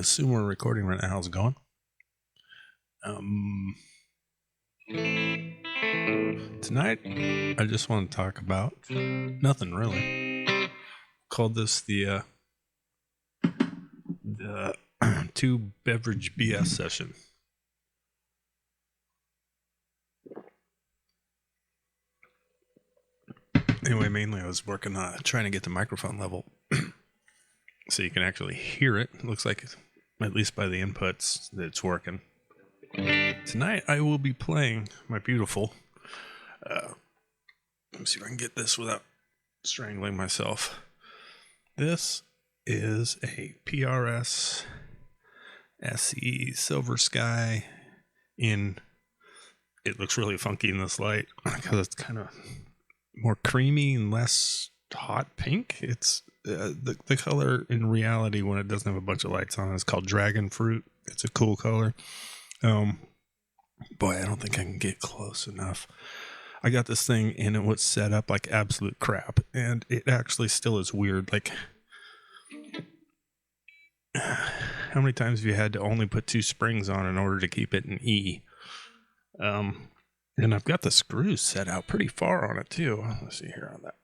assume we're recording right now. How's it going? Tonight, I just want to talk about nothing really. Called this the two beverage BS session. Anyway, mainly I was working on trying to get the microphone level so you can actually hear it. It looks like, at least by the inputs, that it's working. Tonight I will be playing my beautiful, let me see if I can get this without strangling myself. This is a PRS SE Silver Sky it looks really funky in this light because it's kind of more creamy and less hot pink. It's the color in reality when it doesn't have a bunch of lights on it is called Dragon Fruit. It's a cool color. Boy, I don't think I can get close enough. I got this thing and it was set up like absolute crap, and it actually still is weird. Like, how many times have you had to only put 2 springs on in order to keep it in E? And I've got the screws set out pretty far on it too. Let's see here on that.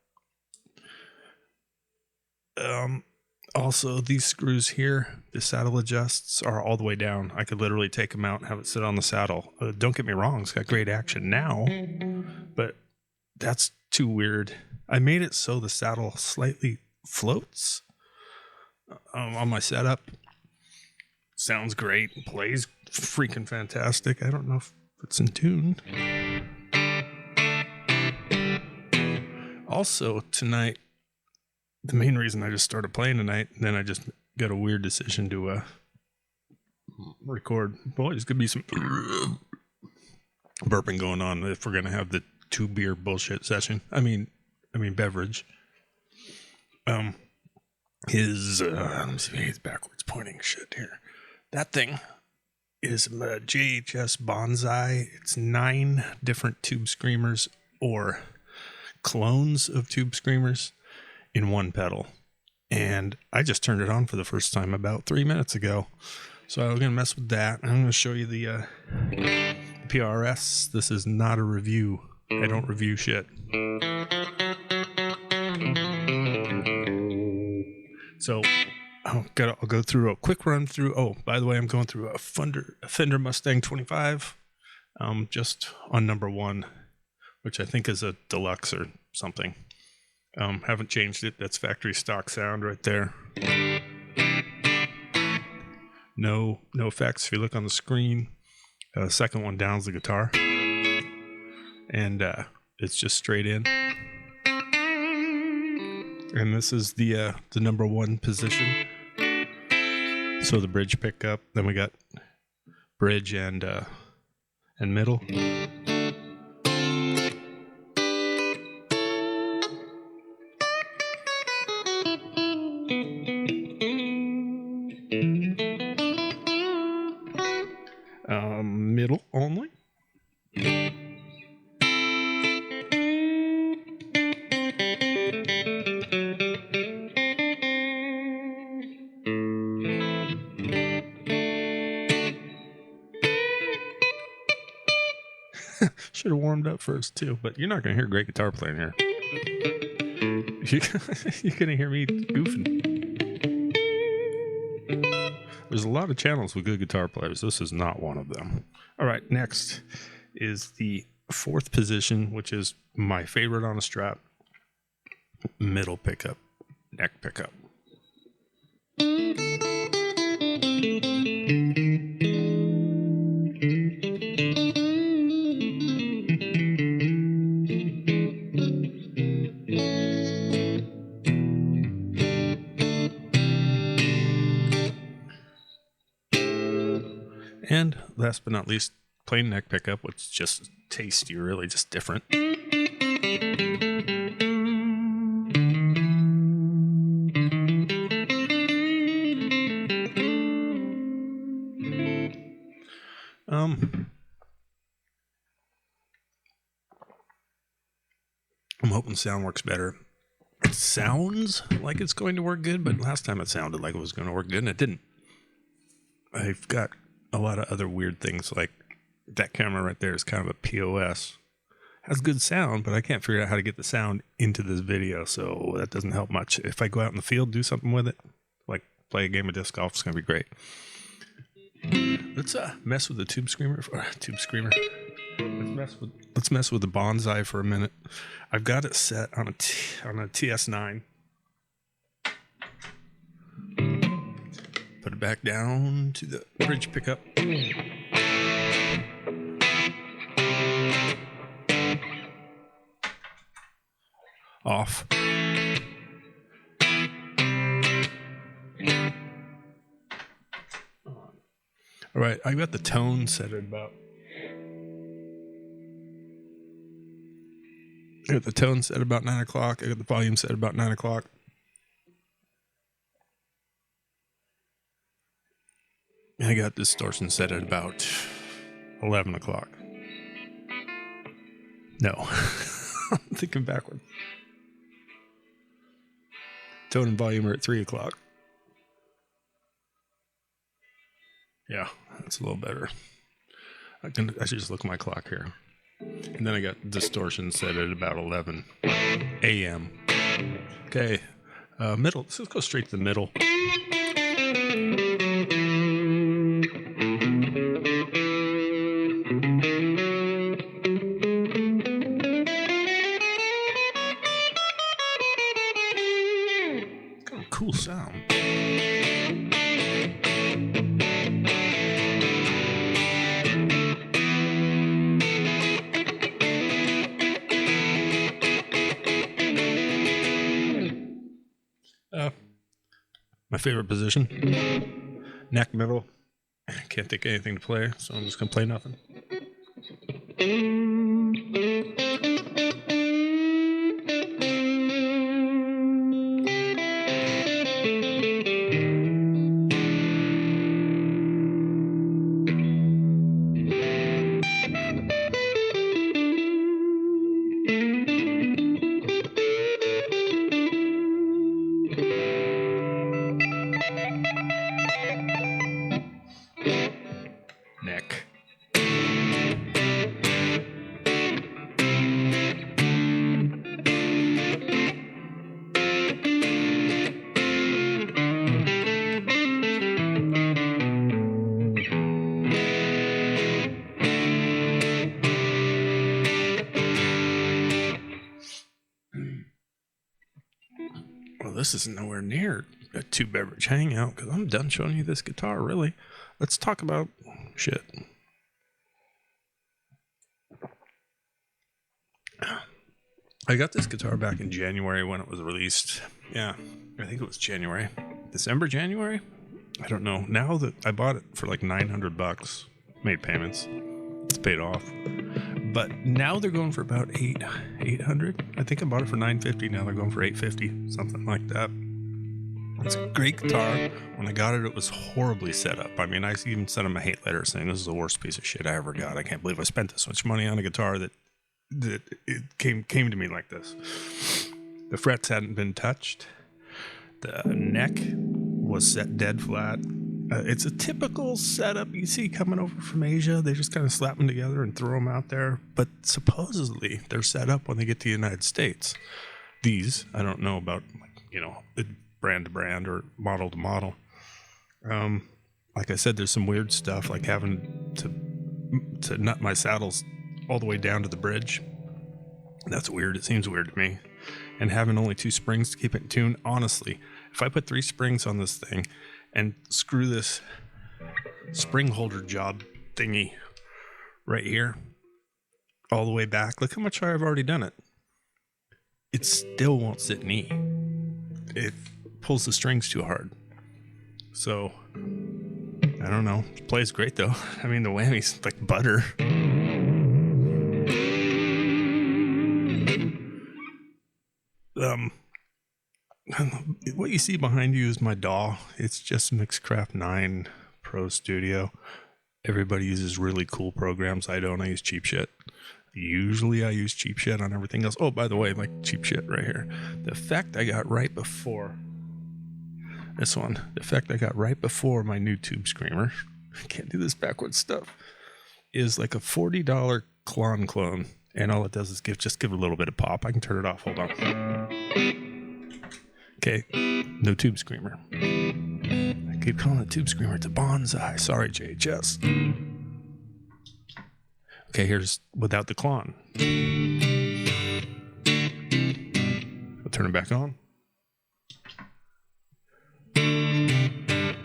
Also, these screws here, the saddle adjusts, are all the way down. I could literally take them out and have it sit on the saddle. Don't get me wrong, it's got great action now, but that's too weird. I made it so the saddle slightly floats on my setup. Sounds great, plays freaking fantastic. I don't know if it's in tune. Also, tonight, the main reason I just started playing tonight, and then I just got a weird decision to record. Boy, there's going to be some burping going on if we're going to have the 2 beer bullshit session. I mean beverage. Let me see, he's backwards pointing shit here. That thing is a JHS Bonsai. It's 9 different Tube Screamers or clones of Tube Screamers in one pedal. And I just turned it on for the first time about 3 minutes ago. So I'm going to mess with that. I'm going to show you the PRS. This is not a review. I don't review shit. So I'll go through a quick run through. Oh, by the way, I'm going through a Fender Mustang 25, just on number 1, which I think is a deluxe or something. Haven't changed it. That's factory stock sound right there. No effects. If you look on the screen, second one down is the guitar, and it's just straight in. And this is the number 1 position. So the bridge pickup. Then we got bridge and middle. Middle only. Should have warmed up first too, but you're not going to hear great guitar playing here. You're going to hear me goofing. There's a lot of channels with good guitar players. This is not one of them. All right, next is the 4th position, which is my favorite on a Strat. Middle pickup, neck pickup. And last but not least, plain neck pickup, which just tasty, really just different. I'm hoping sound works better. It sounds like it's going to work good, but last time it sounded like it was going to work good, and it didn't. I've got a lot of other weird things, like that camera right there is kind of a POS. Has good sound, but I can't figure out how to get the sound into this video, so that doesn't help much. If I go out in the field, do something with it, like play a game of disc golf, it's gonna be great. Let's mess with the tube screamer. Let's mess with the bonsai for a minute. I've got it set on a TS9. Put it back down to the bridge pickup. Off. All right, I got the tone set at about. I got the tone set at about 9 o'clock. I got the volume set at about 9 o'clock. And I got distortion set at about 11 o'clock. No, I'm thinking backwards. Tone and volume are at 3 o'clock. Yeah, that's a little better. I should just look at my clock here. And then I got distortion set at about 11 a.m. Okay, middle. Let's just go straight to the middle. Kind of cool sound. My favorite position, neck middle. Can't think of anything to play, so I'm just gonna play nothing. Neck. Well, this is nowhere near a 2-beverage hangout because I'm done showing you this guitar, really. Let's talk about shit. I got this guitar back in January when it was released. Yeah, I think it was January. January? I don't know. Now that I bought it for like $900, made payments. It's paid off. But now they're going for about $800. I think I bought it for $950. Now they're going for $850, something like that. It's a great guitar. When I got it, it was horribly set up. I mean, I even sent them a hate letter saying this is the worst piece of shit I ever got. I can't believe I spent this much money on a guitar that it came to me like this. The frets hadn't been touched. The neck was set dead flat. It's a typical setup you see coming over from Asia. They just kind of slap them together and throw them out there. But supposedly they're set up when they get to the United States. These, I don't know about, brand to brand or model to model. Like I said, there's some weird stuff like having to nut my saddles all the way down to the bridge. That's weird. It seems weird to me. And having only 2 springs to keep it in tune. Honestly, if I put 3 springs on this thing and screw this spring holder job thingy right here all the way back, look how much I've already done it. It still won't sit in E. It pulls the strings too hard. So, I don't know. It plays great though. I mean, the whammy's like butter. What you see behind you is my DAW. It's just Mixcraft 9 Pro Studio. Everybody uses really cool programs. I don't. I use cheap shit. Usually I use cheap shit on everything else. Oh, by the way, like cheap shit right here. The effect I got right before This one, the effect I got right before my new tube screamer, I can't do this backwards stuff, is like a $40 clone. And all it does is give it a little bit of pop. I can turn it off. Hold on. Okay, no tube screamer. I keep calling it tube screamer. It's a bonsai. Sorry, JHS. Okay, here's without the clone. I'll turn it back on.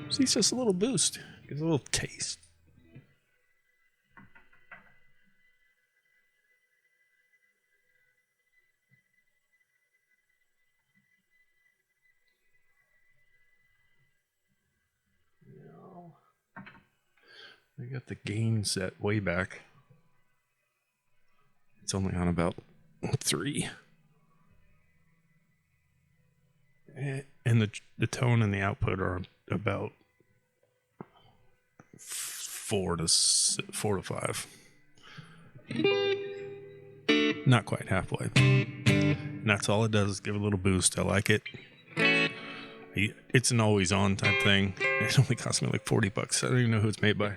See, it's just a little boost. Gives a little taste. I got the gain set way back. It's only on about 3. And the tone and the output are about 4 to 5. Not quite halfway. And that's all it does is give a little boost. I like it. It's an always on type thing. It only cost me like $40. I don't even know who it's made by.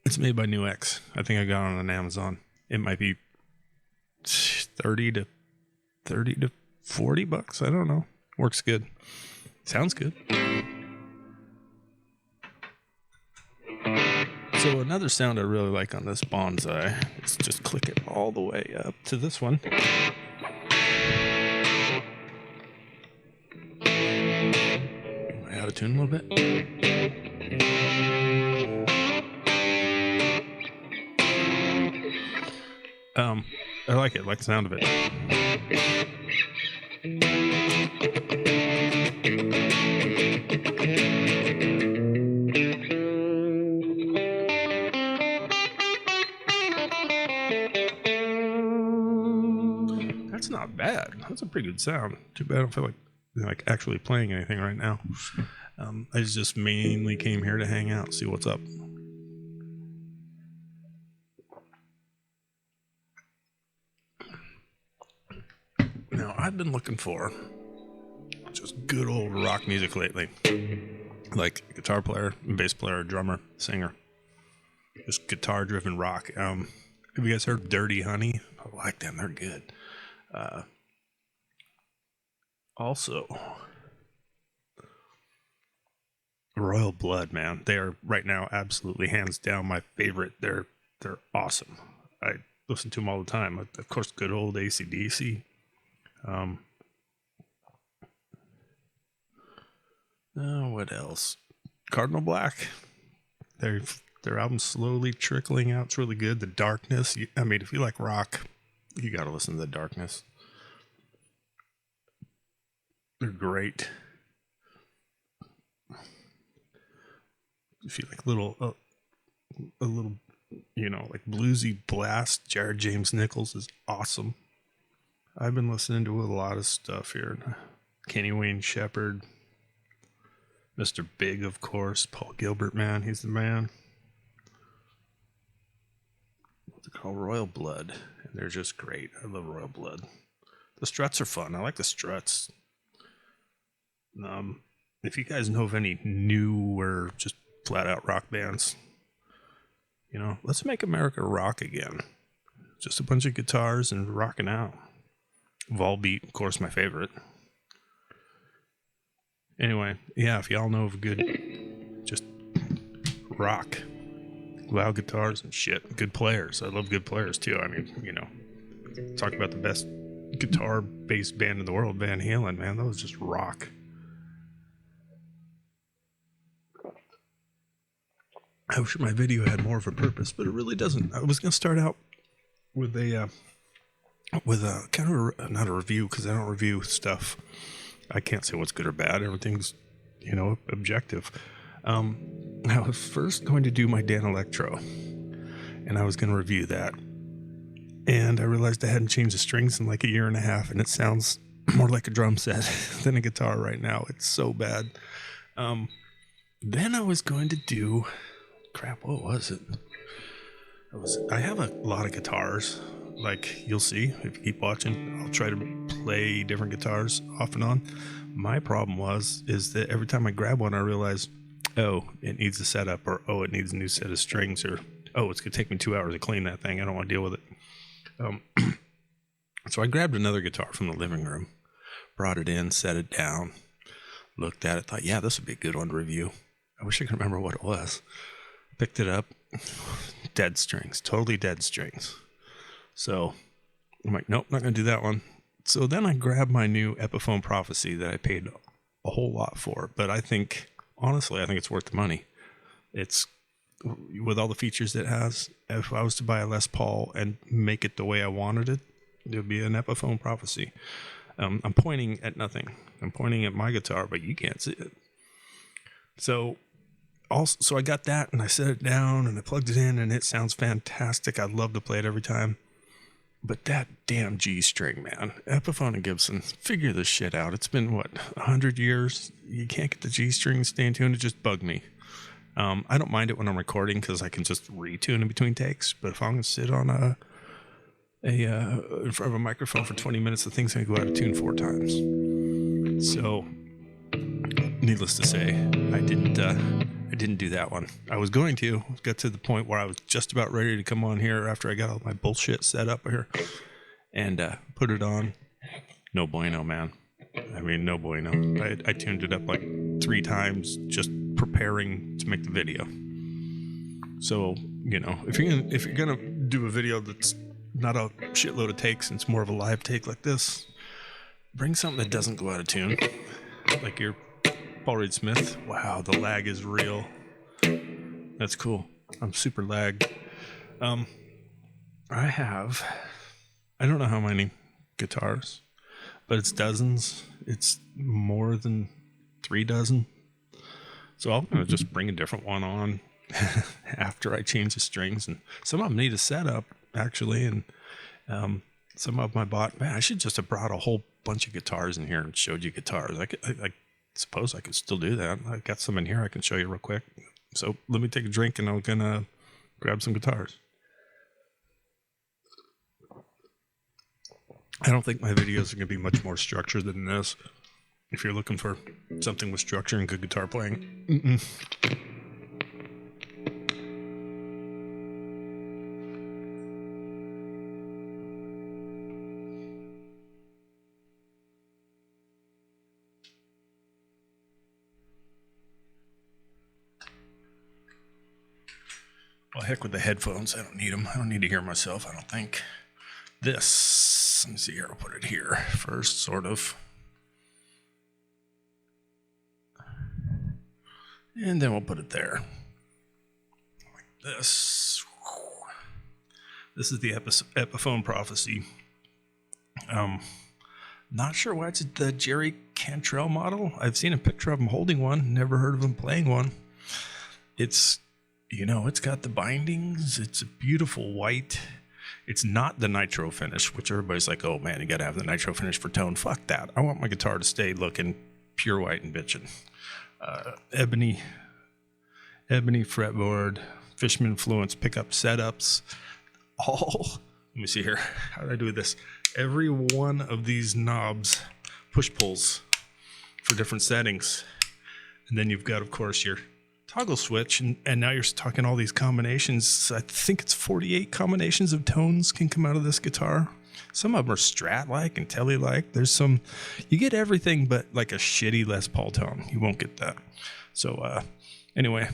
It's made by New X. I think I got it on Amazon. It might be $30 to $40. I don't know. Works good. Sounds good. So another sound I really like on this bonsai is just click it all the way up to this one. Am I out of tune a little bit? I like it. I like the sound of it. That's not bad. That's a pretty good sound. Too bad I don't feel like actually playing anything right now. I just mainly came here to hang out, see what's up. Now, I've been looking for just good old rock music lately. Like a guitar player, bass player, drummer, singer. Just guitar-driven rock. Have you guys heard Dirty Honey? I like them. They're good. Also, Royal Blood, man. They are right now absolutely hands down my favorite. They're awesome. I listen to them all the time. Of course, good old AC/DC. What else? Cardinal Black. Their album's slowly trickling out. It's really good. The Darkness. I mean, if you like rock, you got to listen to The Darkness. They're great. If you like a little, like bluesy blast, Jared James Nichols is awesome. I've been listening to a lot of stuff here. Kenny Wayne Shepherd, Mr. Big, of course, Paul Gilbert, man, he's the man. What's it called? Royal Blood. And they're just great. I love Royal Blood. The Struts are fun. I like the Struts. If you guys know of any newer, just flat out rock bands, let's make America rock again. Just a bunch of guitars and rocking out. Volbeat, of course, my favorite. Anyway, yeah, if y'all know of good, just rock, loud guitars and shit, good players. I love good players too. I mean, talk about the best guitar-based band in the world, Van Halen, man. That was just rock. I wish my video had more of a purpose, but it really doesn't. I was going to start out with a kind of not a review, because I don't review stuff. I can't say what's good or bad. Everything's, objective. I was first going to do my Dan Electro, and I was going to review that. And I realized I hadn't changed the strings in like a year and a half, and it sounds more like a drum set than a guitar right now. It's so bad. Then I was going to do... Crap, what was it? I have a lot of guitars. like you'll see if you keep watching, I'll try to play different guitars off and on. My problem is that every time I grab one, I realize, oh, it needs a setup, or oh, it needs a new set of strings, or oh, it's gonna take me 2 hours to clean that thing. I don't want to deal with it. So I grabbed another guitar from the living room, brought it in, set it down, looked at it, thought, yeah, this would be a good one to review. I wish I could remember what it was. Picked it up, dead strings, totally dead strings. So I'm like, nope, not going to do that one. So then I grabbed my new Epiphone Prophecy that I paid a whole lot for. But honestly, I think it's worth the money. It's, with all the features it has, if I was to buy a Les Paul and make it the way I wanted it, it would be an Epiphone Prophecy. I'm pointing at nothing. I'm pointing at my guitar, but you can't see it. So I got that, and I set it down, and I plugged it in, and it sounds fantastic. I'd love to play it every time. But that damn G string, man. Epiphone and Gibson, figure this shit out. It's been, 100 years? You can't get the G string to stay in tune. It just bugged me. I don't mind it when I'm recording because I can just retune in between takes. But if I'm going to sit on in front of a microphone for 20 minutes, the thing's going to go out of tune 4 times. So, needless to say, I didn't do that one. I was going to. Got to the point where I was just about ready to come on here after I got all my bullshit set up here and put it on. No bueno, man. I mean, no bueno. I tuned it up like 3 times just preparing to make the video. So, if you're gonna do a video that's not a shitload of takes and it's more of a live take like this, bring something that doesn't go out of tune, like your Paul Reed Smith. Wow, the lag is real. That's cool. I'm super lagged. I don't know how many guitars, but it's dozens. It's more than 3 dozen. So I'm going to just bring a different one on after I change the strings. And some of them need a setup, actually. And some of them I bought. Man, I should just have brought a whole bunch of guitars in here and showed you guitars. I suppose I could still do that. I got some in here I can show you real quick. So let me take a drink and I'm going to grab some guitars. I don't think my videos are going to be much more structured than this. If you're looking for something with structure and good guitar playing. Well, heck with the headphones. I don't need them. I don't need to hear myself, I don't think. Let me see here. I'll put it here first, sort of. And then we'll put it there. Like this. This is the Epiphone Prophecy. Not sure why it's the Jerry Cantrell model. I've seen a picture of him holding one. Never heard of him playing one. It's got the bindings. It's a beautiful white. It's not the nitro finish, which everybody's like, oh man, you got to have the nitro finish for tone. Fuck that. I want my guitar to stay looking pure white and bitchin'. Ebony fretboard, Fishman Influence pickup setups. Let me see here. How did I do this? Every one of these knobs, push pulls for different settings. And then you've got, of course, your toggle switch. And now you're talking all these combinations. I think it's 48 combinations of tones can come out of this guitar. Some of them are Strat-like and Tele-like. There's some, you get everything but like a shitty Les Paul tone. You won't get that. So anyway,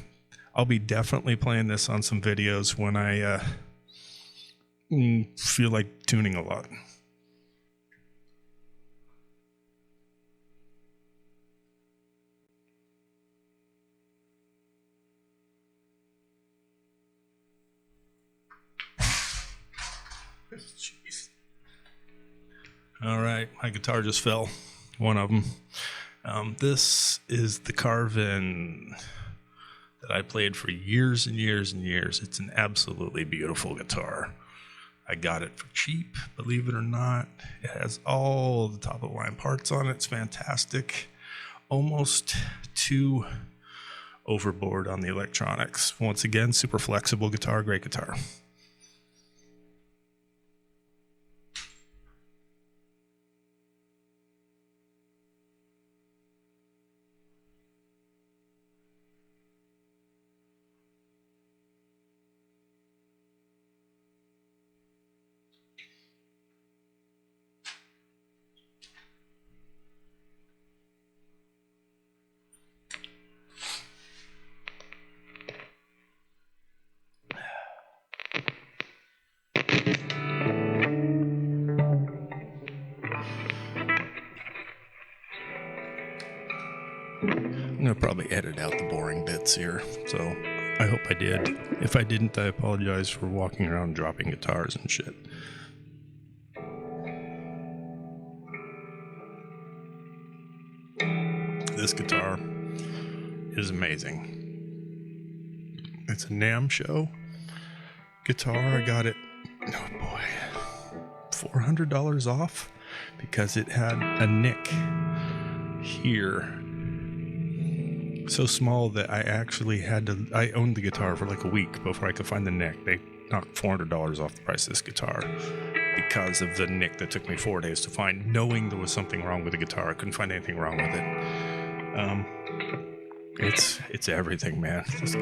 I'll be definitely playing this on some videos when I feel like tuning a lot. Jeez. All right, my guitar just fell. One of them. This is the Carvin that I played for years and years and years. It's an absolutely beautiful guitar. I got it for cheap, believe it or not. It has all the top of the line parts on it. It's fantastic. Almost too overboard on the electronics. Once again, super flexible guitar, great guitar. probably edit out the boring bits here, so I hope I did. If I didn't, I apologize for walking around dropping guitars and shit. This guitar is amazing. It's a NAMM show guitar. I got it, oh boy, $400 off because it had a nick here so small that I actually had to, I owned the guitar for like a week before I could find the neck. They knocked $400 off the price of this guitar because of the nick that took me 4 days to find, knowing there was something wrong with the guitar. I couldn't find anything wrong with it. It's everything, man. This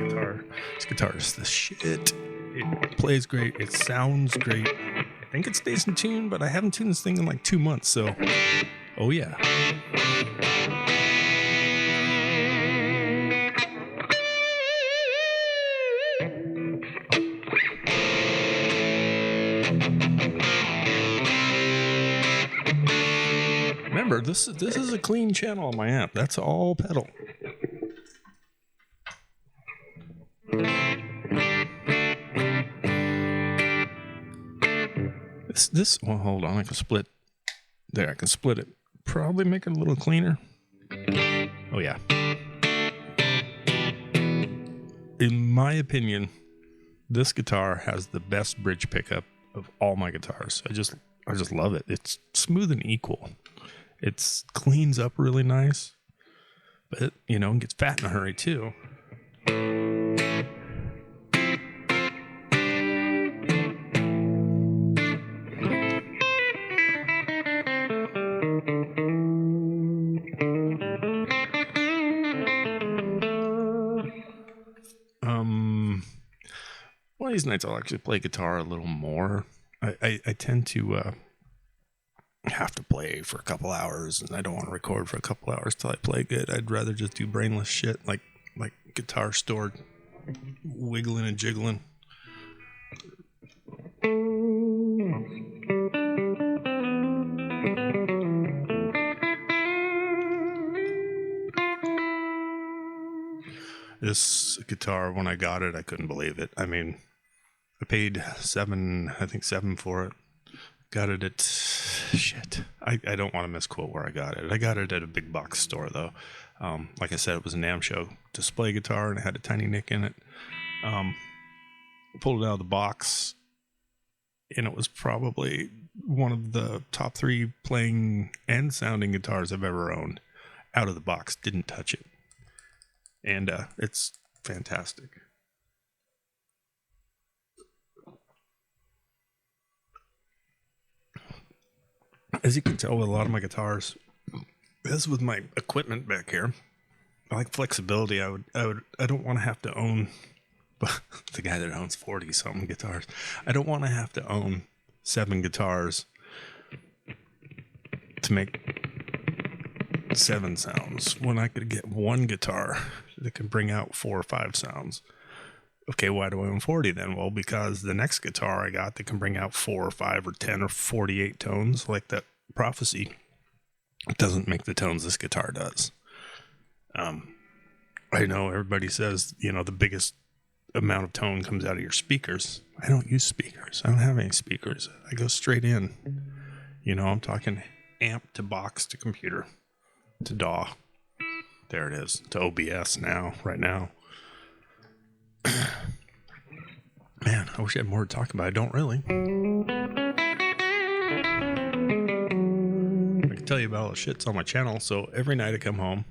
guitar is the shit. It plays great. It sounds great. I think it stays in tune, but I haven't tuned this thing in like 2 months, so oh yeah. Remember, this is a clean channel on my amp. That's all pedal. This well, hold on, I can split. There, I can split it. Probably make it a little cleaner. Oh yeah. In my opinion, this guitar has the best bridge pickup of all my guitars. I just love it. It's smooth and equal. It cleans up really nice, but you know, it gets fat in a hurry too. One of these nights I'll actually play guitar a little more. I tend to have to play for a couple hours, and I don't want to record for a couple hours till I play good. I'd rather just do brainless shit like guitar stored, wiggling and jiggling. This guitar, when I got it, I couldn't believe it. I mean, I paid $7 for it. Got it at, shit, I don't want to misquote where I got it. I got it at a big box store, though. Like I said, it was a NAMM show display guitar, and it had a tiny nick in it. Pulled it out of the box, and it was probably one of the top 3 playing and sounding guitars I've ever owned. Out of the box, didn't touch it. And it's fantastic. As you can tell with a lot of my guitars, as with my equipment back here, I like flexibility. I don't want to have to own, the guy that owns 40 something guitars, I don't want to have to own 7 guitars to make 7 sounds when I could get one guitar that can bring out 4 or 5 sounds. Okay, why do I own 40 then? Well, because the next guitar I got that can bring out 4 or 5 or 10 or 48 tones, like that Prophecy, doesn't make the tones this guitar does. I know everybody says, you know, the biggest amount of tone comes out of your speakers. I don't use speakers. I don't have any speakers. I go straight in. You know, I'm talking amp to box to computer to DAW. There it is. To OBS now, right now. Man, I wish I had more to talk about. I don't really. I can tell you about all the shit's on my channel. So every night I come home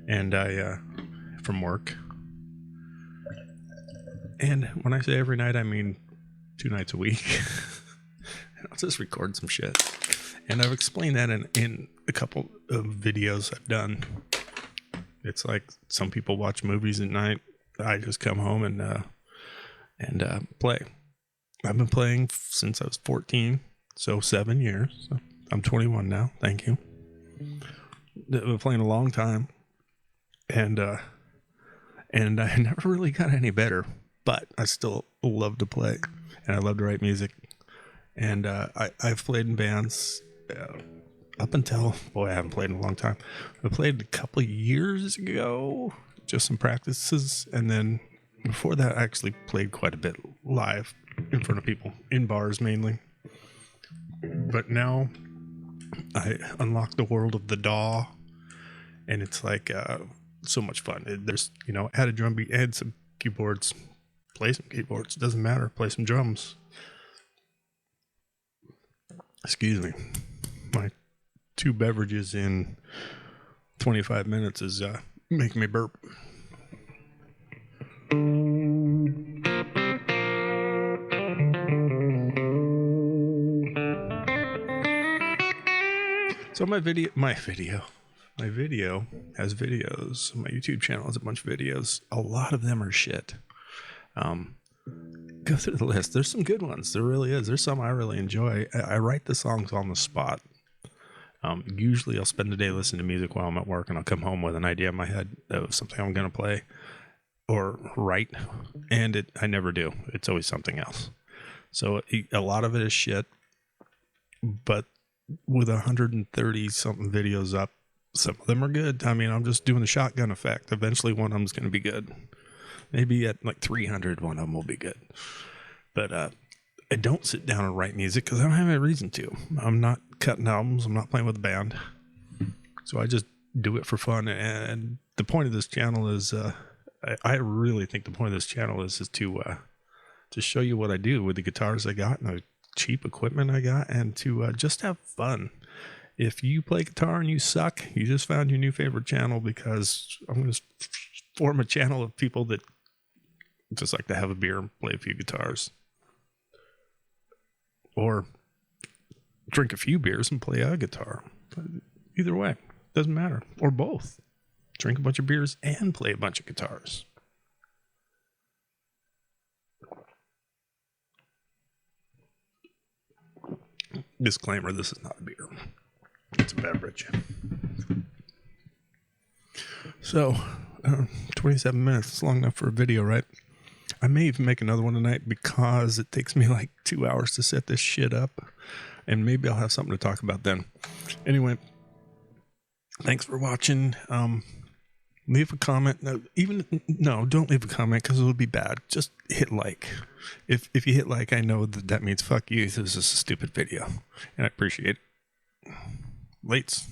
and from work. And when I say every night, I mean 2 nights a week. And I'll just record some shit. And I've explained that in a couple of videos I've done. It's like some people watch movies at night. I just come home and play. I've been playing since I was 14, so 7 years. So I'm 21 now. Thank you. I've been playing a long time, and I never really got any better. But I still love to play, and I love to write music. And I've played in bands up until, boy, I haven't played in a long time. I played a couple of years ago, just some practices. And then before that, I actually played quite a bit live in front of people, in bars mainly. But now I unlocked the world of the DAW, and it's like so much fun. There's, add a drum beat, add some keyboards, play some keyboards, doesn't matter, play some drums. Excuse me. My 2 beverages in 25 minutes is making me burp. So my video has videos. My YouTube channel has a bunch of videos. A lot of them are shit. Go through the list. There's some good ones. There really is. There's some I really enjoy. I write the songs on the spot. Usually I'll spend the day listening to music while I'm at work, and I'll come home with an idea in my head of something I'm going to play or write, and I never do. It's always something else. So a lot of it is shit, but with 130 something videos up, some of them are good. I mean, I'm just doing the shotgun effect. Eventually one of them's going to be good. Maybe at like 300, one of them will be good. But I don't sit down and write music because I don't have any reason to. I'm not cutting albums. I'm not playing with a band. So I just do it for fun. And the point of this channel is, I really think the point of this channel is to show you what I do with the guitars I got and the cheap equipment I got, and to just have fun. If you play guitar and you suck, you just found your new favorite channel, because I'm going to form a channel of people that just like to have a beer and play a few guitars. Or drink a few beers and play a guitar. Either way, doesn't matter. Or both. Drink a bunch of beers and play a bunch of guitars. Disclaimer, this is not a beer. It's a beverage. So, 27 minutes. It's long enough for a video, right? I may even make another one tonight because it takes me like 2 hours to set this shit up. And maybe I'll have something to talk about then. Anyway, thanks for watching. Leave a comment. No, don't leave a comment because it'll be bad. Just hit like. If you hit like, I know that means fuck you. This is a stupid video. And I appreciate it. Lates.